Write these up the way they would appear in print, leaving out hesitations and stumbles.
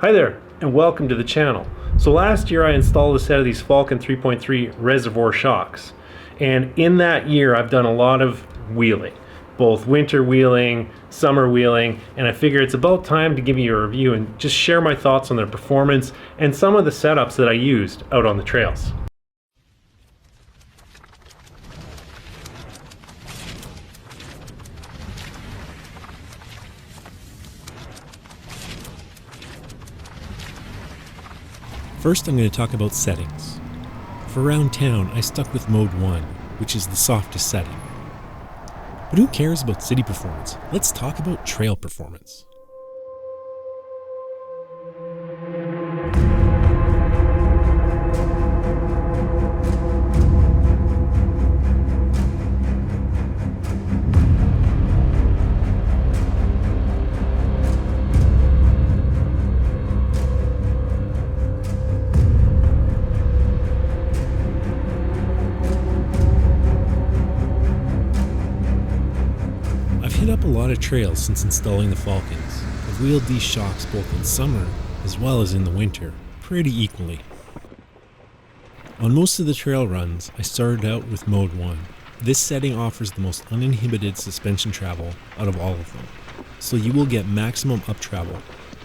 Hi there, and welcome to the channel. So last year I installed a set of these Falcon 3.3 Reservoir Shocks, and in that year I've done a lot of wheeling, both winter wheeling, summer wheeling, and I figure it's about time to give you a review and just share my thoughts on their performance and some of the setups that I used out on the trails. First, I'm going to talk about settings. For around town, I stuck with mode 1, which is the softest setting. But who cares about city performance? Let's talk about trail performance. Up a lot of trails since installing the Falcons. I've wheeled these shocks both in summer as well as in the winter, pretty equally. On most of the trail runs, I started out with mode 1. This setting offers the most uninhibited suspension travel out of all of them, so you will get maximum up travel,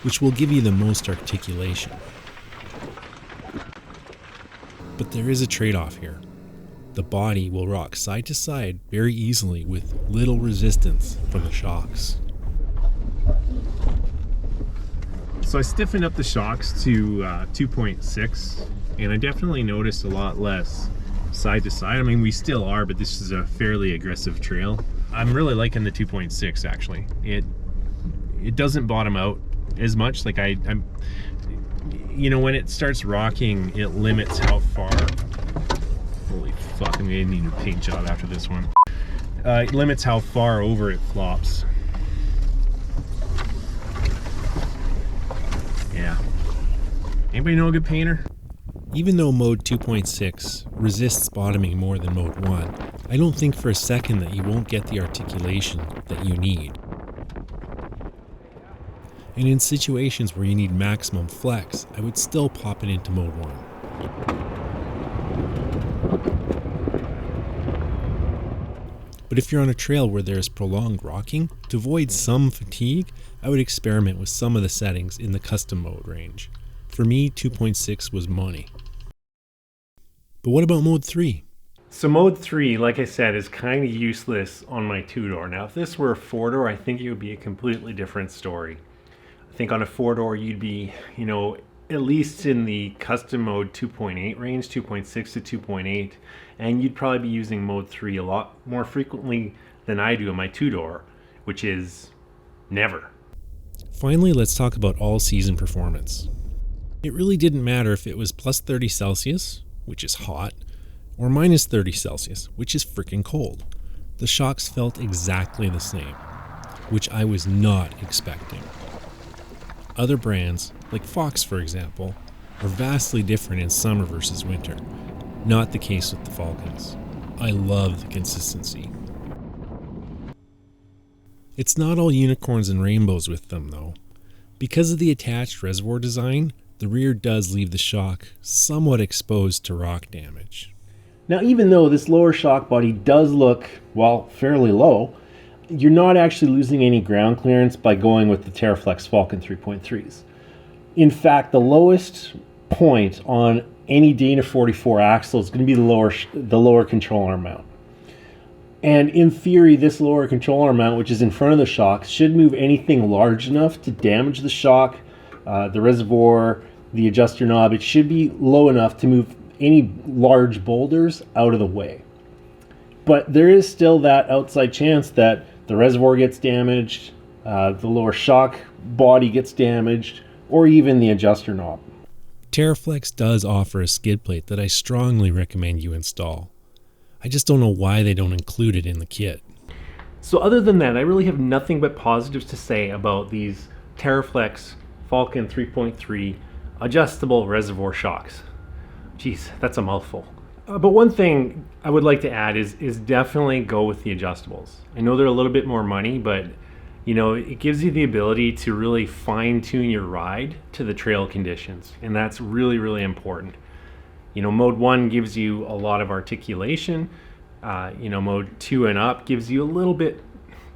which will give you the most articulation. But there is a trade-off here. The body will rock side to side very easily with little resistance from the shocks. So I stiffened up the shocks to 2.6, and I definitely noticed a lot less side to side. I mean, we still are, but this is a fairly aggressive trail. I'm really liking the 2.6 actually. It doesn't bottom out as much. Like I'm, you know, when it starts rocking, it limits how far. Holy fuck, I'm gonna need a paint job after this one. It limits how far over it flops. Yeah. Anybody know a good painter? Even though mode 2.6 resists bottoming more than mode 1, I don't think for a second that you won't get the articulation that you need. And in situations where you need maximum flex, I would still pop it into mode 1. But if you're on a trail where there is prolonged rocking, to avoid some fatigue, I would experiment with some of the settings in the custom mode range. For me, 2.6 was money. But what about mode 3? So mode 3, like I said, is kind of useless on my two-door. Now if this were a four-door, I think it would be a completely different story. I think on a four-door you'd be, you know, at least in the custom mode 2.8 range, 2.6 to 2.8, and you'd probably be using mode 3 a lot more frequently than I do in my two-door, which is never. Finally, let's talk about all-season performance. It really didn't matter if it was plus 30 Celsius, which is hot, or minus 30 Celsius, which is freaking cold. The shocks felt exactly the same, which I was not expecting. Other brands, like Fox for example, are vastly different in summer versus winter. Not the case with the Falcons. I love the consistency. It's not all unicorns and rainbows with them though. Because of the attached reservoir design, the rear does leave the shock somewhat exposed to rock damage. Now even though this lower shock body does look, well, fairly low, you're not actually losing any ground clearance by going with the TeraFlex Falcon 3.3s. In fact, the lowest point on any Dana 44 axle is going to be the lower control arm mount. And in theory, this lower control arm mount, which is in front of the shock, should move anything large enough to damage the shock, the reservoir, the adjuster knob. It should be low enough to move any large boulders out of the way. But there is still that outside chance that the reservoir gets damaged, the lower shock body gets damaged, or even the adjuster knob. TeraFlex does offer a skid plate that I strongly recommend you install. I just don't know why they don't include it in the kit. So other than that, I really have nothing but positives to say about these TeraFlex Falcon 3.3 Adjustable Reservoir Shocks. Jeez, that's a mouthful. But one thing I would like to add is definitely go with the adjustables. I know they're a little bit more money, but You know, it gives you the ability to really fine tune your ride to the trail conditions, and that's really, really important. You know, mode 1 gives you a lot of articulation. You know, mode 2 and up gives you a little bit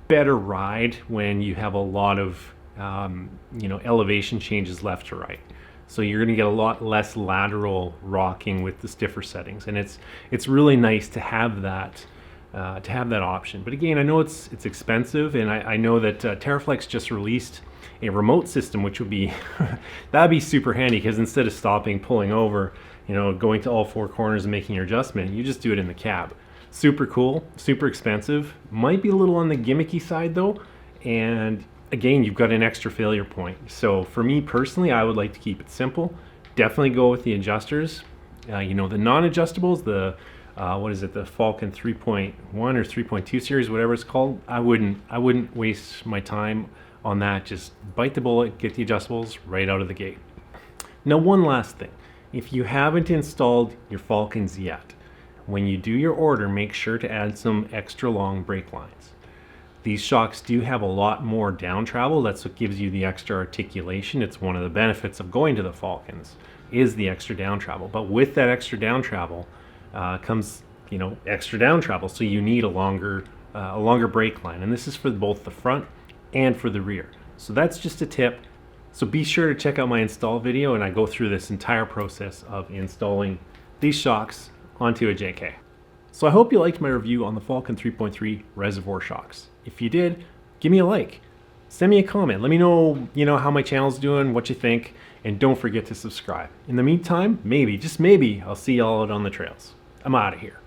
better ride when you have a lot of you know, elevation changes left to right. So you're going to get a lot less lateral rocking with the stiffer settings, and it's really nice to have that option. But again, I know it's expensive, and I know that TeraFlex just released a remote system, which would be that'd be super handy, because instead of stopping, pulling over, you know, going to all four corners and making your adjustment, you just do it in the cab. Super cool, super expensive, might be a little on the gimmicky side though, and again, you've got an extra failure point. So for me personally, I would like to keep it simple. Definitely go with the adjusters. You know, the non-adjustables, the what is it, the Falcon 3.1 or 3.2 series, whatever it's called, I wouldn't waste my time on that. Just bite the bullet, get the adjustables right out of the gate. Now, one last thing. If you haven't installed your Falcons yet, when you do your order, make sure to add some extra long brake lines. These shocks do have a lot more down travel. That's what gives you the extra articulation. It's one of the benefits of going to the Falcons, is the extra down travel. But with that extra down travel comes, you know, extra down travel. So you need a longer brake line, and this is for both the front and for the rear. So that's just a tip. So be sure to check out my install video, and I go through this entire process of installing these shocks onto a JK. So I hope you liked my review on the Falcon 3.3 reservoir shocks. If you did, give me a like. Send me a comment. Let me know, you know, how my channel's doing, what you think, and don't forget to subscribe. In the meantime, maybe, just maybe, I'll see y'all out on the trails. I'm out of here.